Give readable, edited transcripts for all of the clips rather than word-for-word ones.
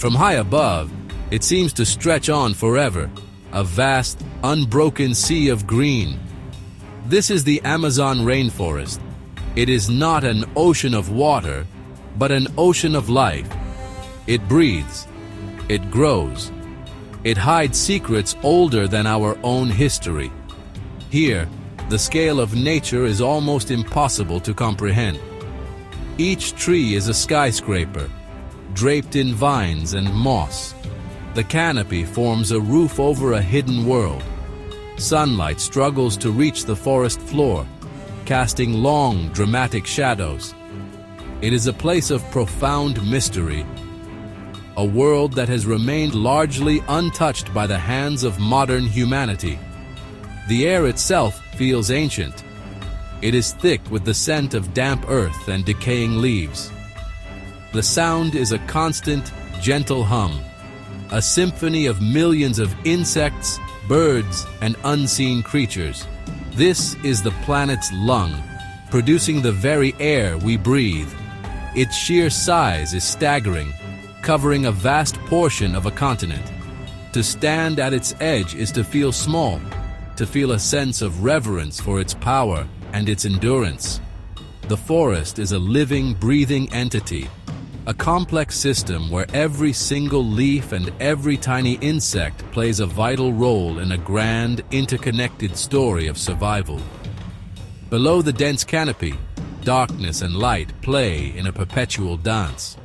From high above, it seems to stretch on forever, a vast, unbroken sea of green. This is the Amazon rainforest. It is not an ocean of water, but an ocean of life. It breathes. It grows. It hides secrets older than our own history. Here, the scale of nature is almost impossible to comprehend. Each tree is a skyscraper, draped in vines and moss. The canopy forms a roof over a hidden world. Sunlight struggles to reach the forest floor, casting long, dramatic shadows. It is a place of profound mystery, a world that has remained largely untouched by the hands of modern humanity. The air itself feels ancient. It is thick with the scent of damp earth and decaying leaves. The sound is a constant, gentle hum, a symphony of millions of insects, birds, and unseen creatures. This is the planet's lung, producing the very air we breathe. Its sheer size is staggering, covering a vast portion of a continent. To stand at its edge is to feel small, to feel a sense of reverence for its power and its endurance. The forest is a living, breathing entity, a complex system where every single leaf and every tiny insect plays a vital role in a grand, interconnected story of survival. Below the dense canopy, darkness and light play in a perpetual dance.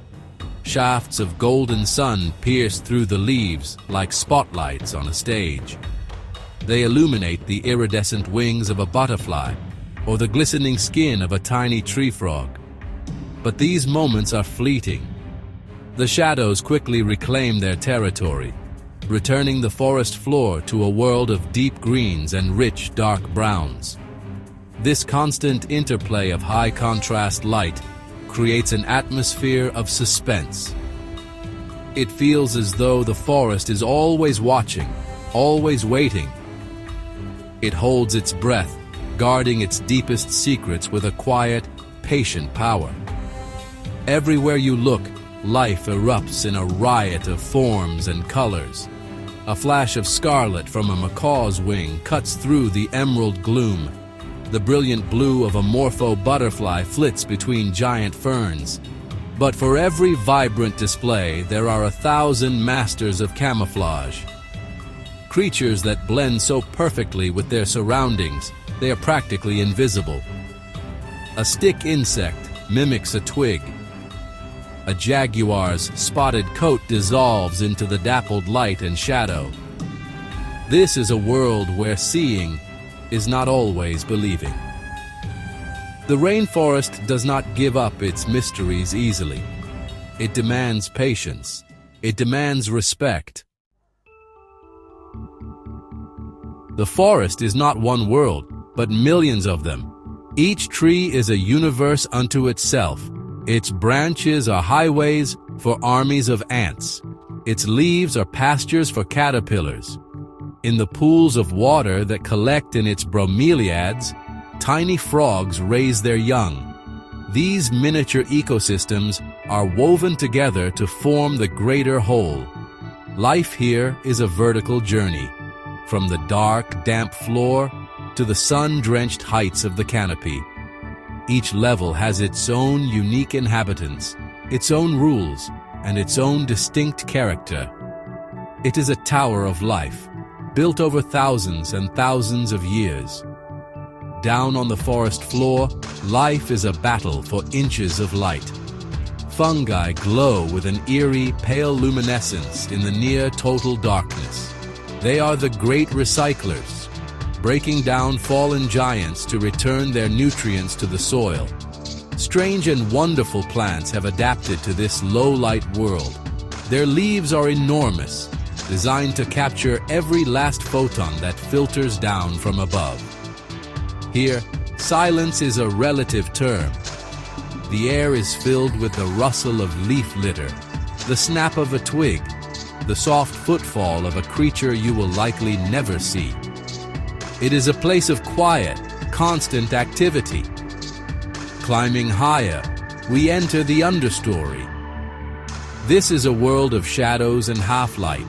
Shafts of golden sun pierce through the leaves like spotlights on a stage. They illuminate the iridescent wings of a butterfly or the glistening skin of a tiny tree frog. But these moments are fleeting. The shadows quickly reclaim their territory, returning the forest floor to a world of deep greens and rich dark browns. This constant interplay of high-contrast light creates an atmosphere of suspense. It feels as though the forest is always watching, always waiting. It holds its breath, guarding its deepest secrets with a quiet, patient power. Everywhere you look, life erupts in a riot of forms and colors. A flash of scarlet from a macaw's wing cuts through the emerald gloom. The brilliant blue of a morpho butterfly flits between giant ferns. But for every vibrant display, there are 1,000 masters of camouflage. Creatures that blend so perfectly with their surroundings, they are practically invisible. A stick insect mimics a twig. A jaguar's spotted coat dissolves into the dappled light and shadow. This is a world where seeing is not always believing. The rainforest does not give up its mysteries easily. It demands patience. It demands respect. The forest is not one world, but millions of them. Each tree is a universe unto itself. Its branches are highways for armies of ants. Its leaves are pastures for caterpillars. In the pools of water that collect in its bromeliads, tiny frogs raise their young. These miniature ecosystems are woven together to form the greater whole. Life here is a vertical journey, from the dark, damp floor to the sun-drenched heights of the canopy. Each level has its own unique inhabitants, its own rules, and its own distinct character. It is a tower of life, built over thousands and thousands of years. Down on the forest floor, life is a battle for inches of light. Fungi glow with an eerie, pale luminescence in the near-total darkness. They are the great recyclers, breaking down fallen giants to return their nutrients to the soil. Strange and wonderful plants have adapted to this low-light world. Their leaves are enormous, designed to capture every last photon that filters down from above. Here, silence is a relative term. The air is filled with the rustle of leaf litter, the snap of a twig, the soft footfall of a creature you will likely never see. It is a place of quiet, constant activity. Climbing higher, we enter the understory. This is a world of shadows and half-light.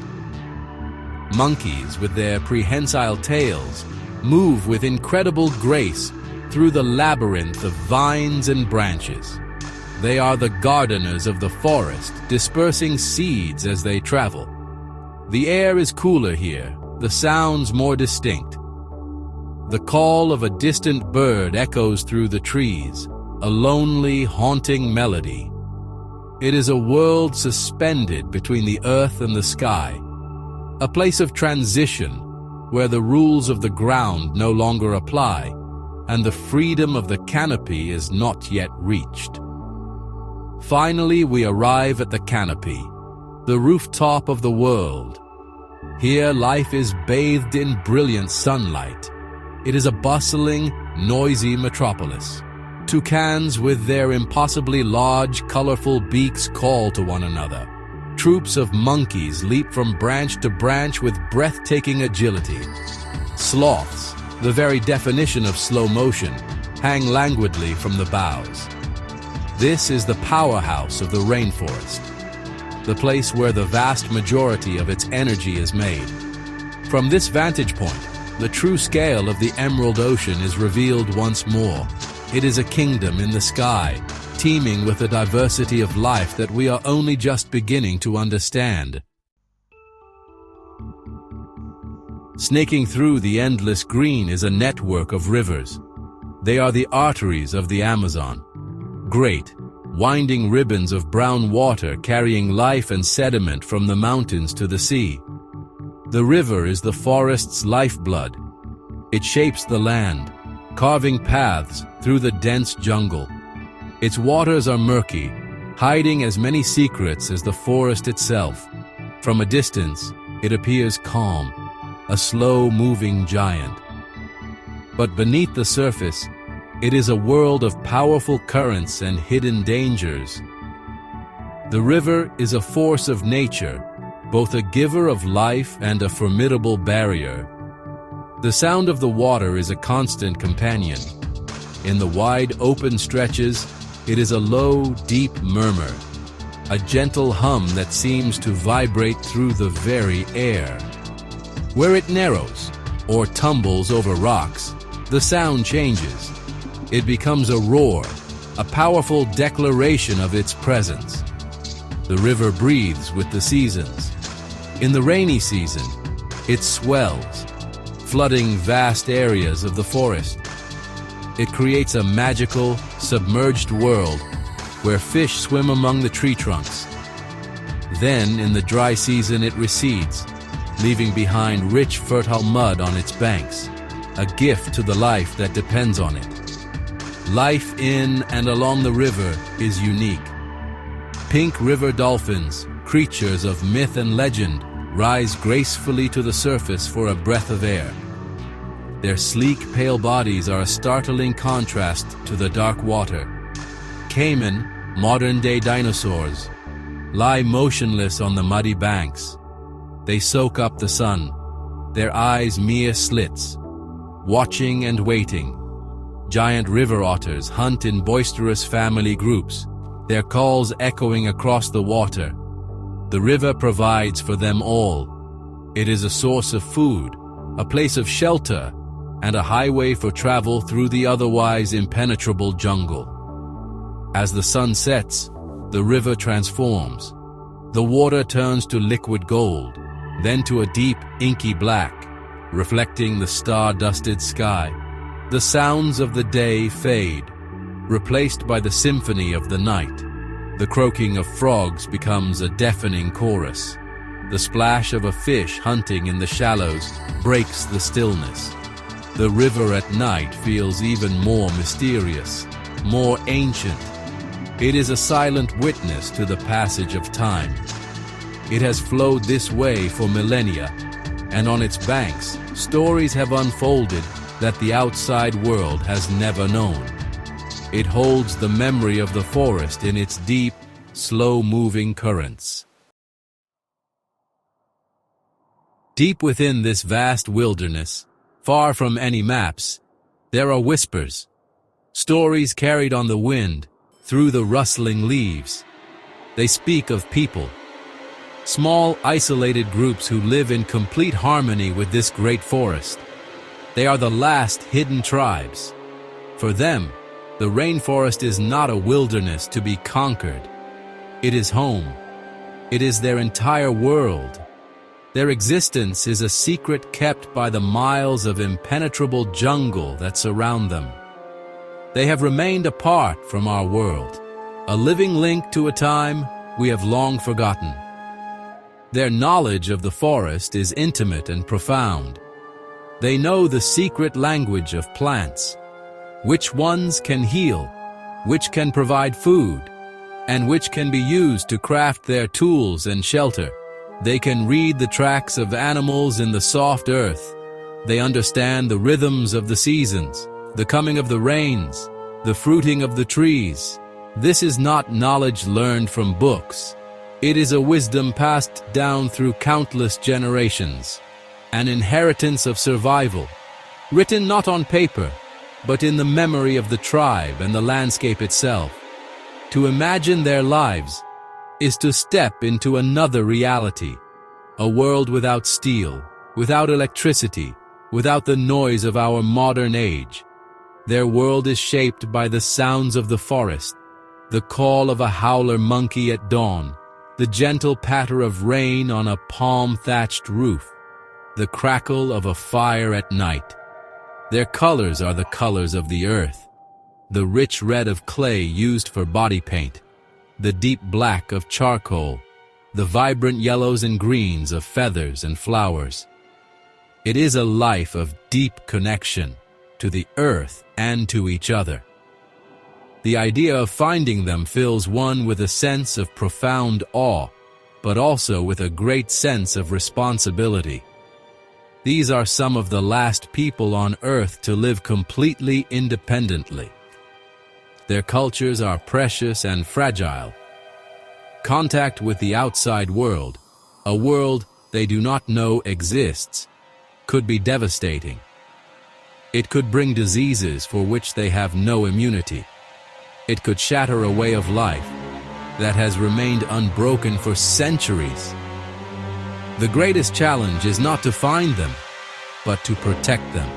Monkeys, with their prehensile tails, move with incredible grace through the labyrinth of vines and branches. They are the gardeners of the forest, dispersing seeds as they travel. The air is cooler here, the sounds more distinct. The call of a distant bird echoes through the trees, a lonely, haunting melody. It is a world suspended between the earth and the sky, a place of transition where the rules of the ground no longer apply and the freedom of the canopy is not yet reached. Finally, we arrive at the canopy, the rooftop of the world. Here, life is bathed in brilliant sunlight. It is a bustling, noisy metropolis. Toucans with their impossibly large, colorful beaks call to one another. Troops of monkeys leap from branch to branch with breathtaking agility. Sloths, the very definition of slow motion, hang languidly from the boughs. This is the powerhouse of the rainforest, the place where the vast majority of its energy is made. From this vantage point, the true scale of the Emerald Ocean is revealed once more. It is a kingdom in the sky, teeming with a diversity of life that we are only just beginning to understand. Snaking through the endless green is a network of rivers. They are the arteries of the Amazon. Great, winding ribbons of brown water carrying life and sediment from the mountains to the sea. The river is the forest's lifeblood. It shapes the land, carving paths through the dense jungle. Its waters are murky, hiding as many secrets as the forest itself. From a distance, it appears calm, a slow-moving giant. But beneath the surface, it is a world of powerful currents and hidden dangers. The river is a force of nature, both a giver of life and a formidable barrier. The sound of the water is a constant companion. In the wide open stretches, it is a low, deep murmur, a gentle hum that seems to vibrate through the very air. Where it narrows or tumbles over rocks, the sound changes. It becomes a roar, a powerful declaration of its presence. The river breathes with the seasons. In the rainy season, it swells, flooding vast areas of the forest. It creates a magical, submerged world where fish swim among the tree trunks. Then, in the dry season, it recedes, leaving behind rich, fertile mud on its banks, a gift to the life that depends on it. Life in and along the river is unique. Pink river dolphins, creatures of myth and legend, rise gracefully to the surface for a breath of air. Their sleek, pale bodies are a startling contrast to the dark water. Caiman, modern-day dinosaurs, lie motionless on the muddy banks. They soak up the sun, their eyes mere slits, watching and waiting. Giant river otters hunt in boisterous family groups, their calls echoing across the water. The river provides for them all. It is a source of food, a place of shelter, and a highway for travel through the otherwise impenetrable jungle. As the sun sets, the river transforms. The water turns to liquid gold, then to a deep, inky black, reflecting the star-dusted sky. The sounds of the day fade, replaced by the symphony of the night. The croaking of frogs becomes a deafening chorus. The splash of a fish hunting in the shallows breaks the stillness. The river at night feels even more mysterious, more ancient. It is a silent witness to the passage of time. It has flowed this way for millennia, and on its banks, stories have unfolded that the outside world has never known. It holds the memory of the forest in its deep, slow-moving currents. Deep within this vast wilderness, far from any maps, there are whispers, stories carried on the wind, through the rustling leaves. They speak of people. Small, isolated groups who live in complete harmony with this great forest. They are the last hidden tribes. For them, the rainforest is not a wilderness to be conquered. It is home. It is their entire world. Their existence is a secret kept by the miles of impenetrable jungle that surround them. They have remained apart from our world, a living link to a time we have long forgotten. Their knowledge of the forest is intimate and profound. They know the secret language of plants, which ones can heal, which can provide food, and which can be used to craft their tools and shelter. They can read the tracks of animals in the soft earth. They understand the rhythms of the seasons, the coming of the rains, the fruiting of the trees. This is not knowledge learned from books. It is a wisdom passed down through countless generations, an inheritance of survival, written not on paper, but in the memory of the tribe and the landscape itself. To imagine their lives is to step into another reality, a world without steel, without electricity, without the noise of our modern age. Their world is shaped by the sounds of the forest, the call of a howler monkey at dawn, the gentle patter of rain on a palm-thatched roof, the crackle of a fire at night. Their colors are the colors of the earth, the rich red of clay used for body paint, the deep black of charcoal, the vibrant yellows and greens of feathers and flowers. It is a life of deep connection to the earth and to each other. The idea of finding them fills one with a sense of profound awe, but also with a great sense of responsibility. These are some of the last people on earth to live completely independently. Their cultures are precious and fragile. Contact with the outside world, a world they do not know exists, could be devastating. It could bring diseases for which they have no immunity. It could shatter a way of life that has remained unbroken for centuries. The greatest challenge is not to find them, but to protect them,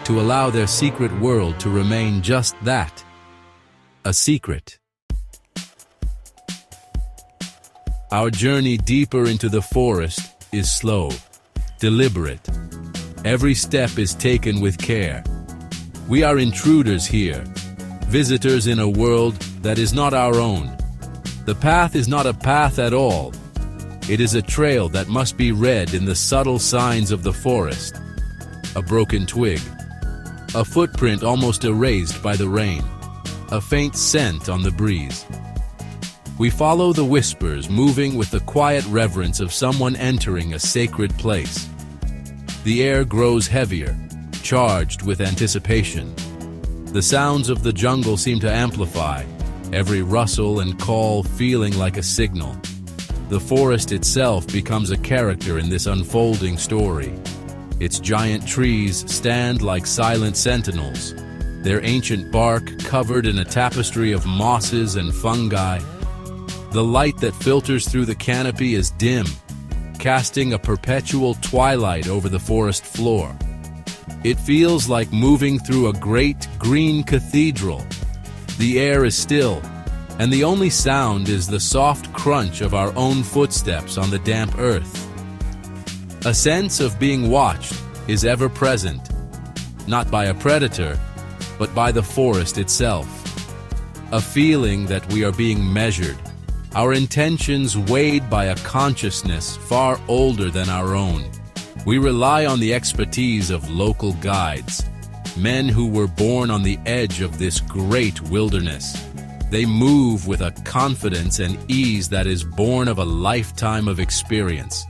to allow their secret world to remain just that, a secret. Our journey deeper into the forest is slow, deliberate. Every step is taken with care. We are intruders here, visitors in a world that is not our own. The path is not a path at all. It is a trail that must be read in the subtle signs of the forest. A broken twig, a footprint almost erased by the rain, a faint scent on the breeze. We follow the whispers, moving with the quiet reverence of someone entering a sacred place. The air grows heavier, charged with anticipation. The sounds of the jungle seem to amplify, every rustle and call feeling like a signal. The forest itself becomes a character in this unfolding story. Its giant trees stand like silent sentinels, their ancient bark covered in a tapestry of mosses and fungi. The light that filters through the canopy is dim, casting a perpetual twilight over the forest floor. It feels like moving through a great green cathedral. The air is still, and the only sound is the soft crunch of our own footsteps on the damp earth. A sense of being watched is ever present, not by a predator, but by the forest itself. A feeling that we are being measured, our intentions weighed by a consciousness far older than our own. We rely on the expertise of local guides, men who were born on the edge of this great wilderness. They move with a confidence and ease that is born of a lifetime of experience.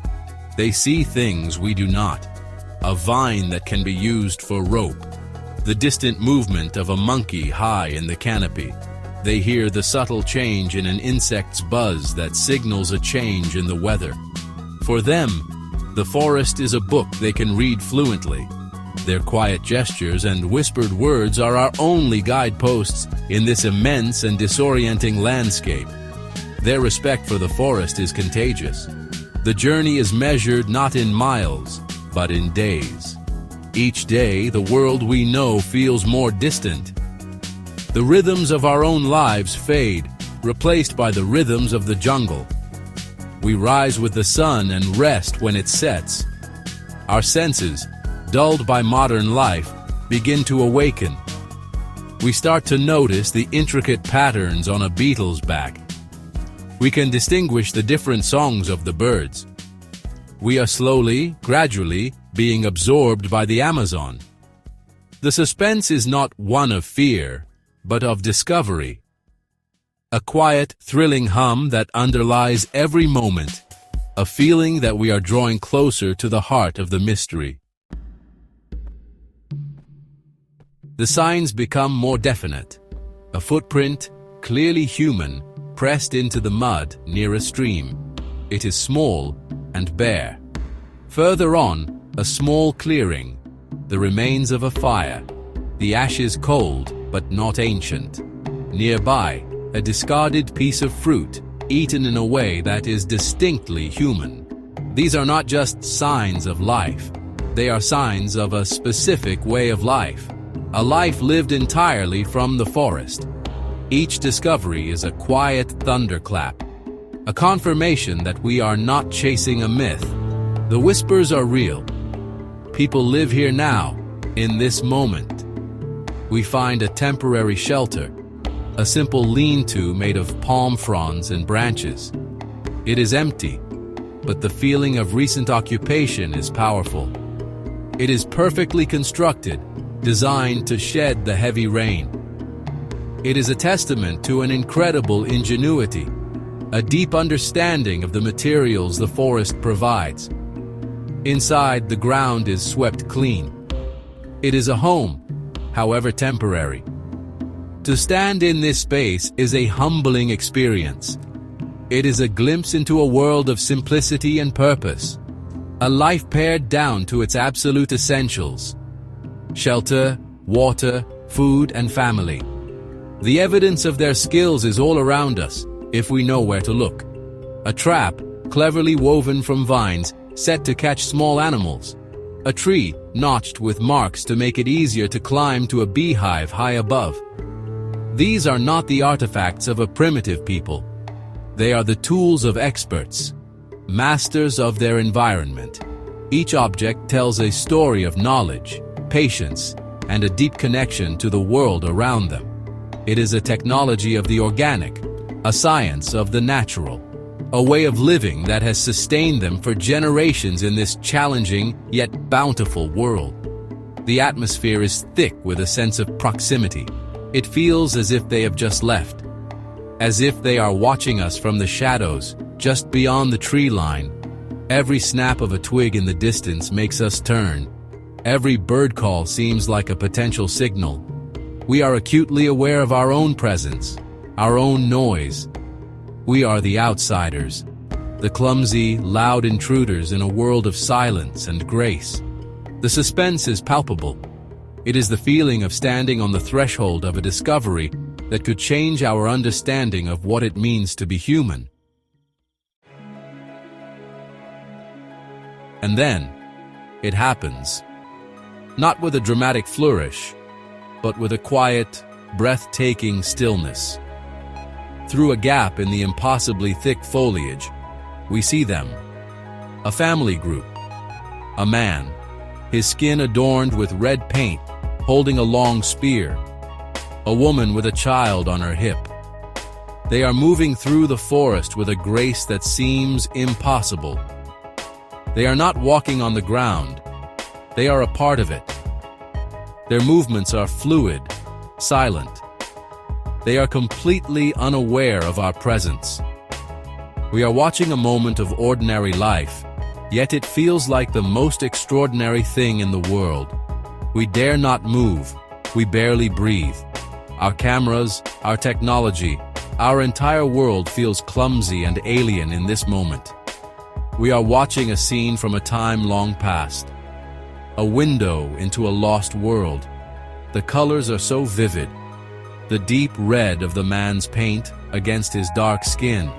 They see things we do not, a vine that can be used for rope, the distant movement of a monkey high in the canopy. They hear the subtle change in an insect's buzz that signals a change in the weather. For them, the forest is a book they can read fluently. Their quiet gestures and whispered words are our only guideposts in this immense and disorienting landscape. Their respect for the forest is contagious. The journey is measured not in miles, but in days. Each day, the world we know feels more distant. The rhythms of our own lives fade, replaced by the rhythms of the jungle. We rise with the sun and rest when it sets. Our senses, dulled by modern life, begin to awaken. We start to notice the intricate patterns on a beetle's back. We can distinguish the different songs of the birds. We are slowly, gradually, being absorbed by the Amazon. The suspense is not one of fear, but of discovery. A quiet, thrilling hum that underlies every moment, a feeling that we are drawing closer to the heart of the mystery. The signs become more definite. A footprint, clearly human, pressed into the mud near a stream. It is small and bare. Further on, a small clearing, the remains of a fire, the ashes cold but not ancient. Nearby, a discarded piece of fruit, eaten in a way that is distinctly human. These are not just signs of life. They are signs of a specific way of life, a life lived entirely from the forest. Each discovery is a quiet thunderclap, a confirmation that we are not chasing a myth. The whispers are real. People live here now, in this moment. We find a temporary shelter, a simple lean-to made of palm fronds and branches. It is empty, but the feeling of recent occupation is powerful. It is perfectly constructed, designed to shed the heavy rain. It is a testament to an incredible ingenuity, a deep understanding of the materials the forest provides. Inside, the ground is swept clean. It is a home, however temporary. To stand in this space is a humbling experience. It is a glimpse into a world of simplicity and purpose, a life pared down to its absolute essentials: shelter, water, food, and family. The evidence of their skills is all around us, if we know where to look. A trap, cleverly woven from vines, set to catch small animals. A tree, notched with marks to make it easier to climb to a beehive high above. These are not the artifacts of a primitive people. They are the tools of experts, masters of their environment. Each object tells a story of knowledge, patience, and a deep connection to the world around them. It is a technology of the organic, a science of the natural, a way of living that has sustained them for generations in this challenging yet bountiful world. The atmosphere is thick with a sense of proximity. It feels as if they have just left, as if they are watching us from the shadows, just beyond the tree line. Every snap of a twig in the distance makes us turn. Every bird call seems like a potential signal. We are acutely aware of our own presence, our own noise. We are the outsiders, the clumsy, loud intruders in a world of silence and grace. The suspense is palpable. It is the feeling of standing on the threshold of a discovery that could change our understanding of what it means to be human. And then, it happens. Not with a dramatic flourish, but with a quiet, breathtaking stillness. Through a gap in the impossibly thick foliage, we see them. A family group. A man, his skin adorned with red paint, holding a long spear. A woman with a child on her hip. They are moving through the forest with a grace that seems impossible. They are not walking on the ground. They are a part of it. Their movements are fluid, silent. They are completely unaware of our presence. We are watching a moment of ordinary life, yet it feels like the most extraordinary thing in the world. We dare not move. We barely breathe. Our cameras, our technology, our entire world feels clumsy and alien in this moment. We are watching a scene from a time long past. A window into a lost world. The colors are so vivid. The deep red of the man's paint against his dark skin,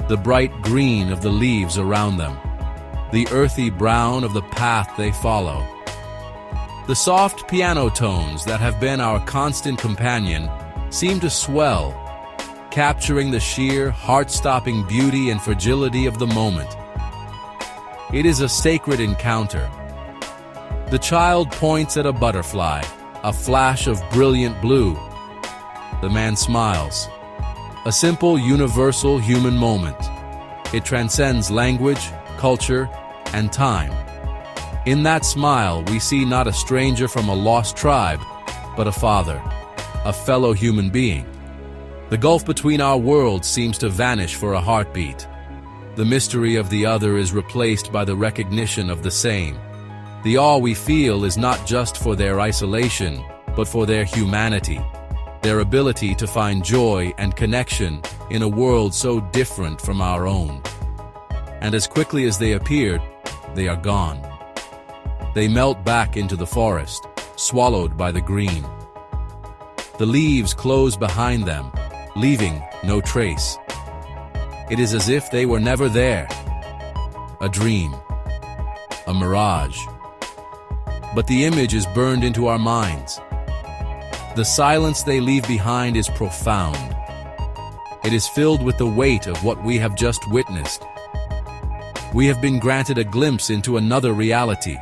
the bright green of the leaves around them, the earthy brown of the path they follow. The soft piano tones that have been our constant companion seem to swell, capturing the sheer, heart-stopping beauty and fragility of the moment. It is a sacred encounter. The child points at a butterfly, a flash of brilliant blue. The man smiles. A simple, universal human moment. It transcends language, culture, and time. In that smile, we see not a stranger from a lost tribe, but a father, a fellow human being. The gulf between our worlds seems to vanish for a heartbeat. The mystery of the other is replaced by the recognition of the same. The awe we feel is not just for their isolation, but for their humanity, their ability to find joy and connection in a world so different from our own. And as quickly as they appeared, they are gone. They melt back into the forest, swallowed by the green. The leaves close behind them, leaving no trace. It is as if they were never there. A dream. A mirage. But the image is burned into our minds. The silence they leave behind is profound. It is filled with the weight of what we have just witnessed. We have been granted a glimpse into another reality.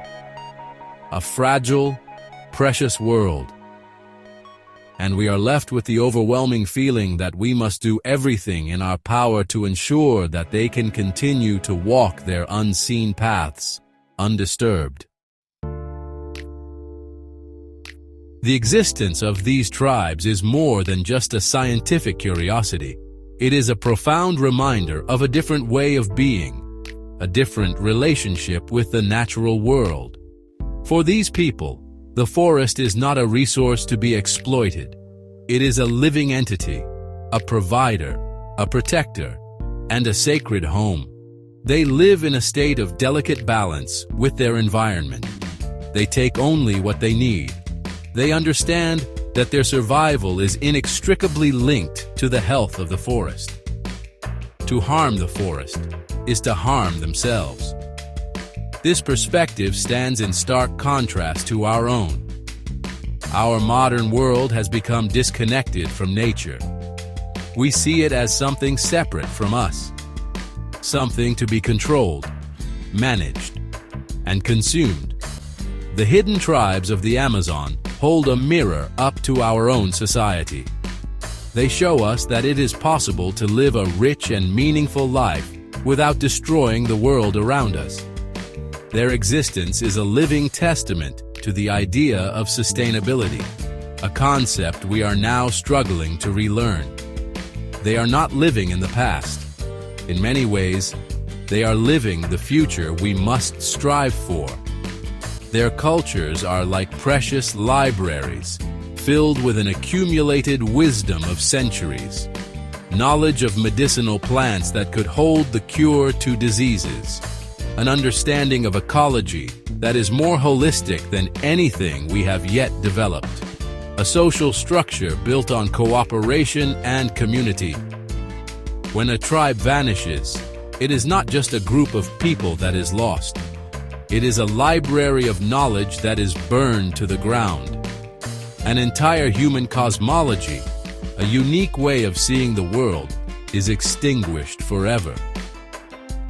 A fragile, precious world. And we are left with the overwhelming feeling that we must do everything in our power to ensure that they can continue to walk their unseen paths, undisturbed. The existence of these tribes is more than just a scientific curiosity. It is a profound reminder of a different way of being, a different relationship with the natural world. For these people, the forest is not a resource to be exploited. It is a living entity, a provider, a protector, and a sacred home. They live in a state of delicate balance with their environment. They take only what they need. They understand that their survival is inextricably linked to the health of the forest. To harm the forest is to harm themselves. This perspective stands in stark contrast to our own. Our modern world has become disconnected from nature. We see it as something separate from us, something to be controlled, managed, and consumed. The hidden tribes of the Amazon hold a mirror up to our own society. They show us that it is possible to live a rich and meaningful life without destroying the world around us. Their existence is a living testament to the idea of sustainability, a concept we are now struggling to relearn. They are not living in the past. In many ways, they are living the future we must strive for. Their cultures are like precious libraries, filled with an accumulated wisdom of centuries, knowledge of medicinal plants that could hold the cure to diseases, an understanding of ecology that is more holistic than anything we have yet developed, a social structure built on cooperation and community. When a tribe vanishes, it is not just a group of people that is lost. It is a library of knowledge that is burned to the ground. An entire human cosmology, a unique way of seeing the world, is extinguished forever.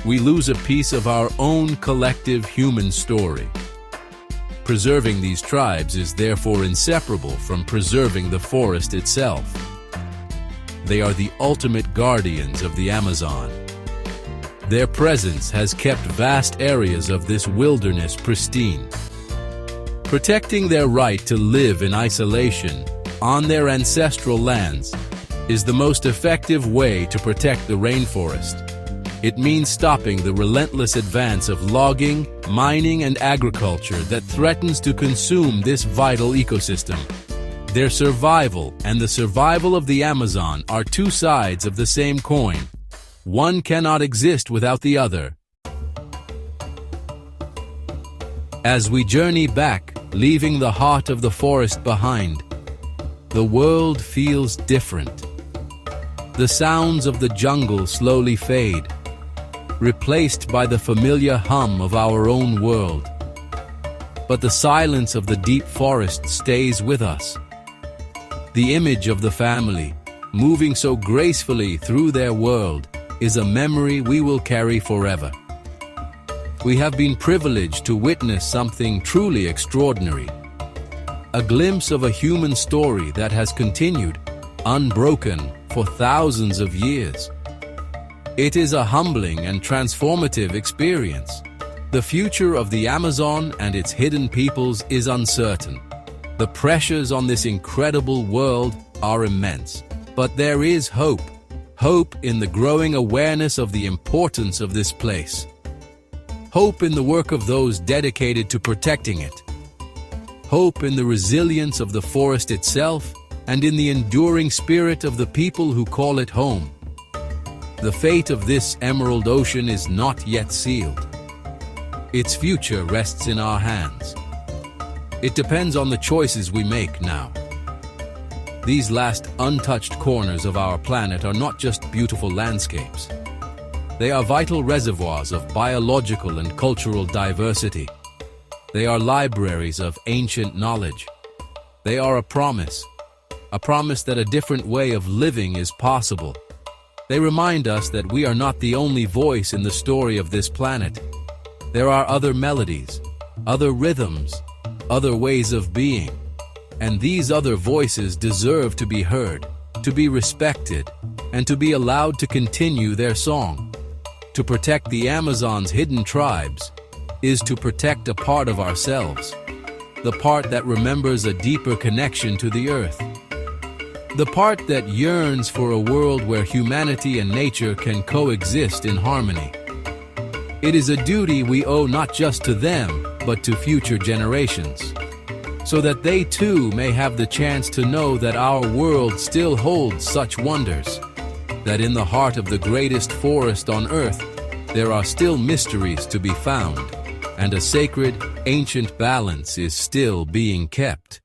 We lose a piece of our own collective human story. Preserving these tribes is therefore inseparable from preserving the forest itself. They are the ultimate guardians of the Amazon. Their presence has kept vast areas of this wilderness pristine. Protecting their right to live in isolation on their ancestral lands is the most effective way to protect the rainforest. It means stopping the relentless advance of logging, mining, and agriculture that threatens to consume this vital ecosystem. Their survival and the survival of the Amazon are two sides of the same coin. One cannot exist without the other. As we journey back, leaving the heart of the forest behind, the world feels different. The sounds of the jungle slowly fade, replaced by the familiar hum of our own world. But the silence of the deep forest stays with us. The image of the family, moving so gracefully through their world, is a memory we will carry forever. We have been privileged to witness something truly extraordinary. A glimpse of a human story that has continued, unbroken, for thousands of years. It is a humbling and transformative experience. The future of the Amazon and its hidden peoples is uncertain. The pressures on this incredible world are immense. But there is hope. Hope in the growing awareness of the importance of this place. Hope in the work of those dedicated to protecting it. Hope in the resilience of the forest itself and in the enduring spirit of the people who call it home. The fate of this emerald ocean is not yet sealed. Its future rests in our hands. It depends on the choices we make now. These last untouched corners of our planet are not just beautiful landscapes. They are vital reservoirs of biological and cultural diversity. They are libraries of ancient knowledge. They are a promise that a different way of living is possible. They remind us that we are not the only voice in the story of this planet. There are other melodies, other rhythms, other ways of being. And these other voices deserve to be heard, to be respected, and to be allowed to continue their song. To protect the Amazon's hidden tribes is to protect a part of ourselves, the part that remembers a deeper connection to the earth, the part that yearns for a world where humanity and nature can coexist in harmony. It is a duty we owe not just to them, but to future generations, so that they too may have the chance to know that our world still holds such wonders, that in the heart of the greatest forest on earth, there are still mysteries to be found, and a sacred, ancient balance is still being kept.